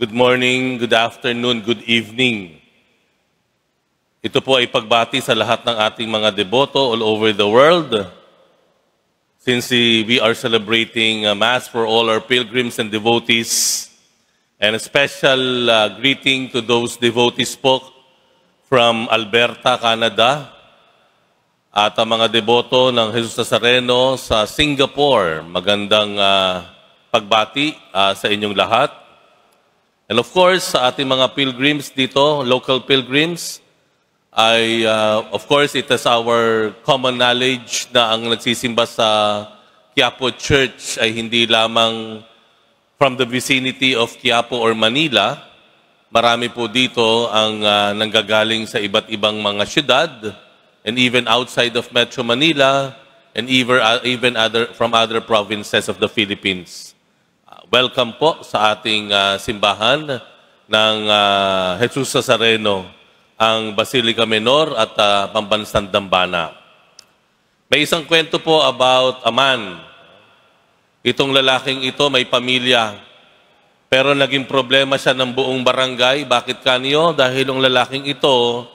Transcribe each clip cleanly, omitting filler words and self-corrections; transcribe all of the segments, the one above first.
Good morning, good afternoon, good evening. Ito po ay pagbati sa lahat ng ating mga deboto all over the world. Since we are celebrating Mass for all our pilgrims and devotees, and a special greeting to those devotees po from Alberta, Canada, at ang mga deboto ng Jesus Nazareno sa Singapore. Magandang pagbati sa inyong lahat. And of course, sa ating mga pilgrims dito, local pilgrims, of course, it is our common knowledge na ang nagsisimba sa Quiapo Church ay hindi lamang from the vicinity of Quiapo or Manila. Marami po dito ang nanggagaling sa iba't ibang mga syudad, and even outside of Metro Manila, and even from other provinces of the Philippines. Welcome po sa ating simbahan ng Jesus Nazareno, ang Basilica Menor at Pambansang Dambana. May isang kwento po about a man. Itong lalaking ito may pamilya, pero naging problema siya ng buong barangay. Bakit kanyo? Dahil yung lalaking ito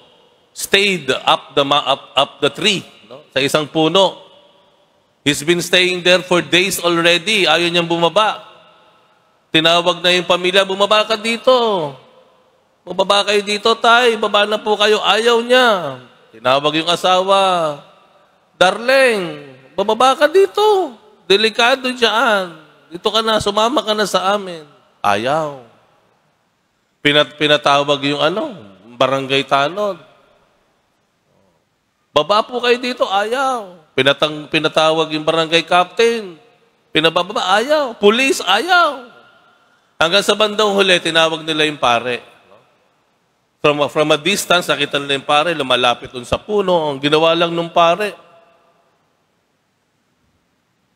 stayed up the tree, no? Sa isang puno. He's been staying there for days already. Ayaw niyang bumaba. Tinawag na yung pamilya, bumaba ka dito. Bumaba kayo dito, tay. Baba na po kayo. Ayaw niya. Tinawag yung asawa. Darling, bumaba ka dito. Delikado dyan. Dito ka na, sumama ka na sa amin. Ayaw. Pinatawag yung barangay tanod. Baba po kayo dito, ayaw. Pinatawag yung barangay captain. Pinababa, ayaw. Police, ayaw. Hanggang sa bandang huli, tinawag nila yung pare. From a distance, nakita nila yung pare, lumalapit dun sa puno. Ang ginawa lang nung pare.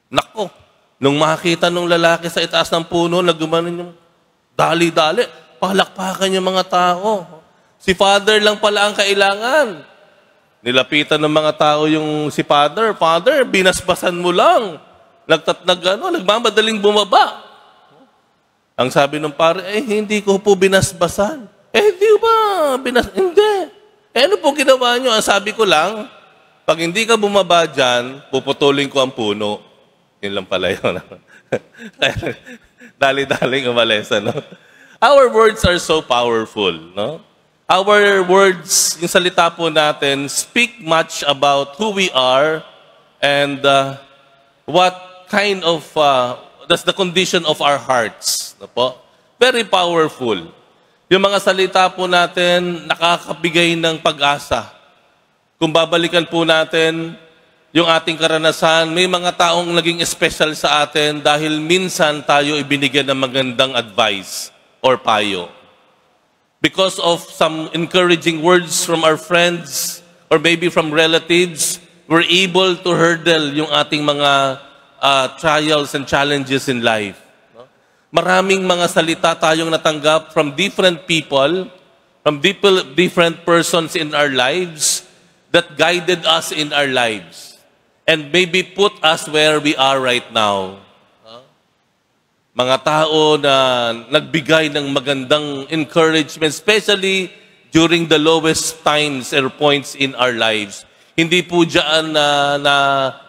Nako, nung makakita nung lalaki sa itaas ng puno, naggumanon yung dali-dali, palakpakan yung mga tao. Si Father lang pala ang kailangan. Nilapitan ng mga tao yung si Father. Father, binasbasan mo lang. Nagmamadaling bumaba. Ang sabi ng pare, hindi ko po binasbasan. Di ba? Hindi. Ano po ginawa nyo? Ang sabi ko lang, pag hindi ka bumaba dyan, puputulin ko ang puno. Yun lang pala yun. Dali-daling umalis, no? Our words are so powerful, no? Our words, yung salita po natin, speak much about who we are and what kind of, that's the condition of our hearts. No po? Very powerful. Yung mga salita po natin, nakakabigay ng pag-asa. Kung babalikan po natin yung ating karanasan, may mga taong naging special sa atin dahil minsan tayo ibinigyan ng magandang advice or payo. Because of some encouraging words from our friends or maybe from relatives, we're able to hurdle yung ating mga trials and challenges in life. No? Maraming mga salita tayong natanggap from different people, from different persons in our lives that guided us in our lives and maybe put us where we are right now. Mga tao na nagbigay ng magandang encouragement, especially during the lowest times or points in our lives. Hindi po dyan na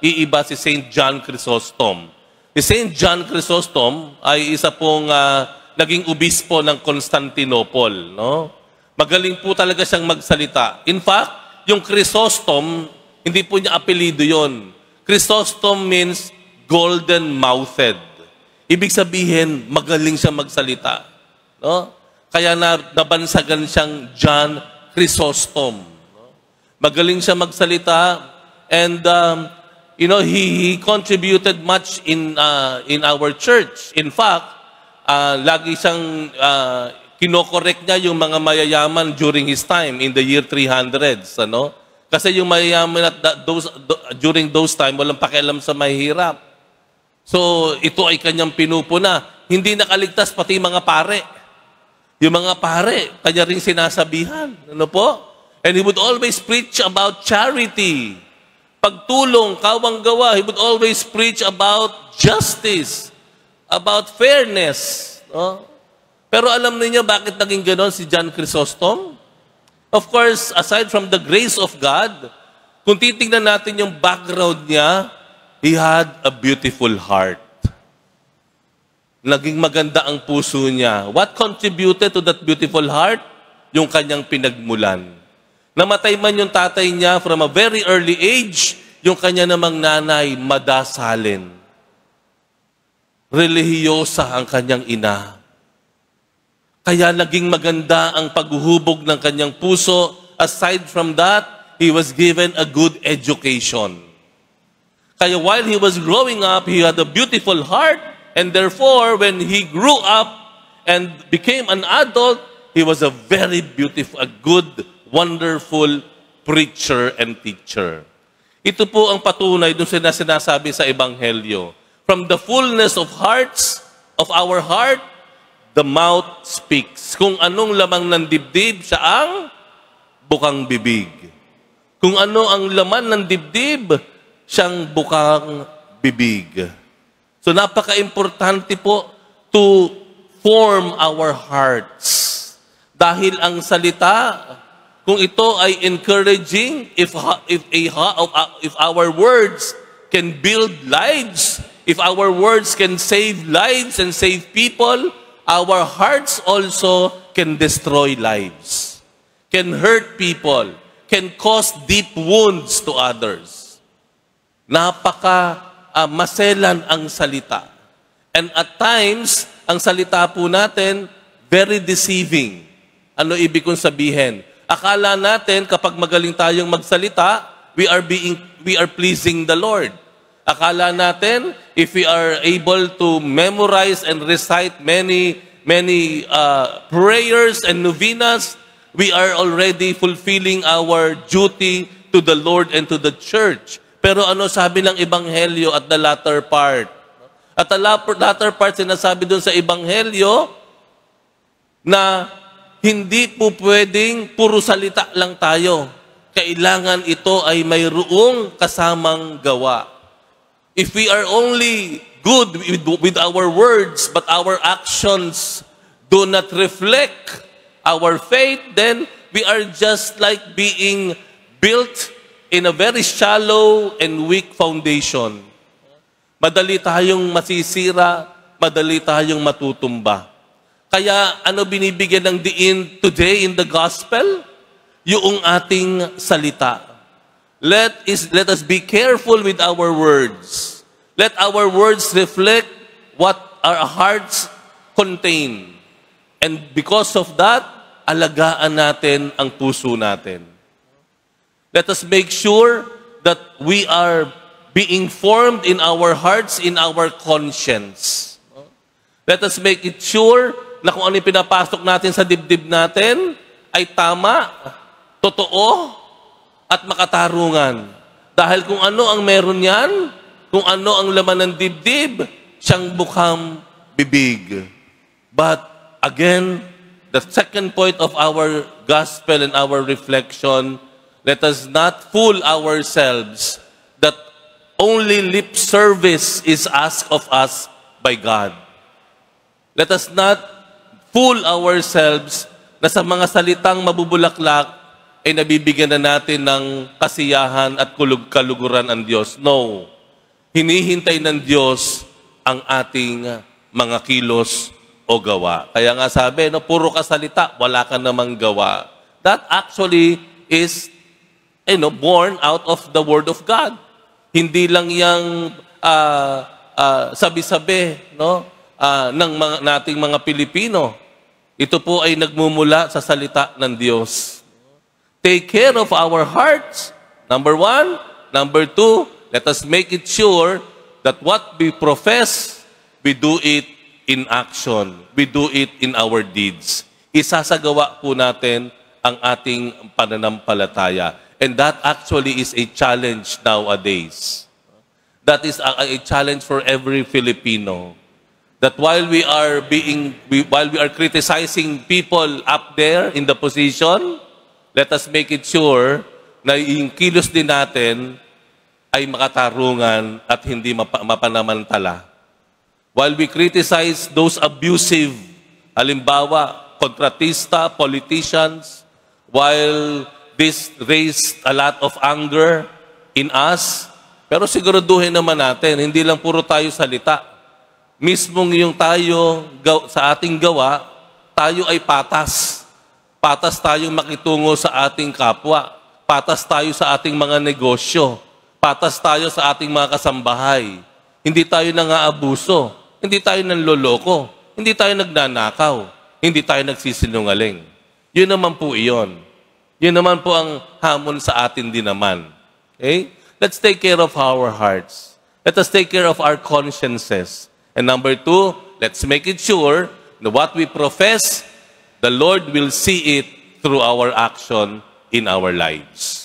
iiba si St. John Chrysostom. Si St. John Chrysostom ay isa pong naging obispo ng Constantinople. No? Magaling po talaga siyang magsalita. In fact, yung Chrysostom, hindi po niya apelido yon. Chrysostom means golden-mouthed. Ibig sabihin, magaling siyang magsalita. No? Kaya nabansagan siyang John Chrysostom. No? Magaling siya magsalita and he contributed much in our church. In fact, lagi siyang kinokorek niya yung mga mayayaman during his time in the year 300s. Ano? Kasi yung mayayaman during those time, walang pakialam sa mahihirap. So, ito ay kanyang pinupuna. Hindi nakaligtas pati mga pare. Yung mga pare, kanya rin sinasabihan. Ano po? And he would always preach about charity. Pagtulong, kawang-gawa. He would always preach about justice, about fairness. No? Pero alam niyo bakit naging ganon si John Chrysostom? Of course, aside from the grace of God, kung titingnan natin yung background niya, he had a beautiful heart. Naging maganda ang puso niya. What contributed to that beautiful heart? Yung kanyang pinagmulan. Namatay man yung tatay niya from a very early age, yung kanya namang nanay, madasalin. Relihiyosa ang kanyang ina. Kaya naging maganda ang paghuhubog ng kanyang puso. Aside from that, he was given a good education. Kaya while he was growing up, he had a beautiful heart. And therefore, when he grew up and became an adult, he was a very beautiful, a good, wonderful preacher and teacher. Ito po ang patunay dun sa sinasabi sa Ebanghelyo. From the fullness of hearts, of our heart, the mouth speaks. Kung anong lamang ng dibdib, siya ang bukang bibig. Kung ano ang laman ng dibdib, siyang bukang bibig. So napaka-importante po to form our hearts. Dahil ang salita, kung ito ay encouraging, if our words can build lives, if our words can save lives and save people, our hearts also can destroy lives, can hurt people, can cause deep wounds to others. Maselan ang salita. And at times, ang salita po natin, very deceiving. Ano ibig kong sabihin? Akala natin kapag magaling tayong magsalita, we are pleasing the Lord. Akala natin, if we are able to memorize and recite many prayers and novenas, we are already fulfilling our duty to the Lord and to the church. Pero ano sabi ng Ebanghelyo at the latter part? At the latter part, sinasabi doon sa Ebanghelyo na hindi po pwedeng puro salita lang tayo. Kailangan ito ay mayroong kasamang gawa. If we are only good with our words, but our actions do not reflect our faith, then we are just like being built in a very shallow and weak foundation. Madali tayong masisira, madali tayong matutumba. Kaya ano binibigyan ng diin today in the gospel? Yung ating salita. Let us be careful with our words. Let our words reflect what our hearts contain. And because of that, alagaan natin ang puso natin. Let us make sure that we are being formed in our hearts, in our conscience. Let us make it sure na kung ano yung pinapasok natin sa dibdib natin ay tama, totoo, at makatarungan. Dahil kung ano ang meron yan, kung ano ang laman ng dibdib, siyang bukang bibig. But again, the second point of our gospel and our reflection, let us not fool ourselves that only lip service is asked of us by God. Let us not fool ourselves na sa mga salitang mabubulaklak ay nabibigyan na natin ng kasiyahan at kaluguran ang Diyos. No. Hinihintay ng Diyos ang ating mga kilos o gawa. Kaya nga sabi, no, puro ka salita, wala ka namang gawa. That actually is born out of the Word of God. Hindi lang yung sabi-sabi ng nating mga Pilipino. Ito po ay nagmumula sa salita ng Diyos. Take care of our hearts, number 1. Number 2, let us make it sure that what we profess, we do it in action. We do it in our deeds. Isasagawa po natin ang ating pananampalataya. And that actually is a challenge nowadays. That is a challenge for every Filipino. That while we are criticizing people up there in the position, let us make it sure na yung kilos din natin ay makatarungan at hindi mapanamantala. While we criticize those abusive Halimbawa, kontratista, politicians, while this raised a lot of anger in us, pero siguraduhin naman natin, hindi lang puro tayo salita. Mismong yung tayo sa ating gawa, tayo ay patas. Patas tayong makitungo sa ating kapwa. Patas tayo sa ating mga negosyo. Patas tayo sa ating mga kasambahay. Hindi tayo nang-aabuso. Hindi tayo nanloloko. Hindi tayo nagnanakaw. Hindi tayo nagsisinungaling. Yun naman po iyon. Yun naman po ang hamon sa atin din naman. Okay? Let's take care of our hearts. Let us take care of our consciences. And number 2, let's make it sure that what we profess, the Lord will see it through our action in our lives.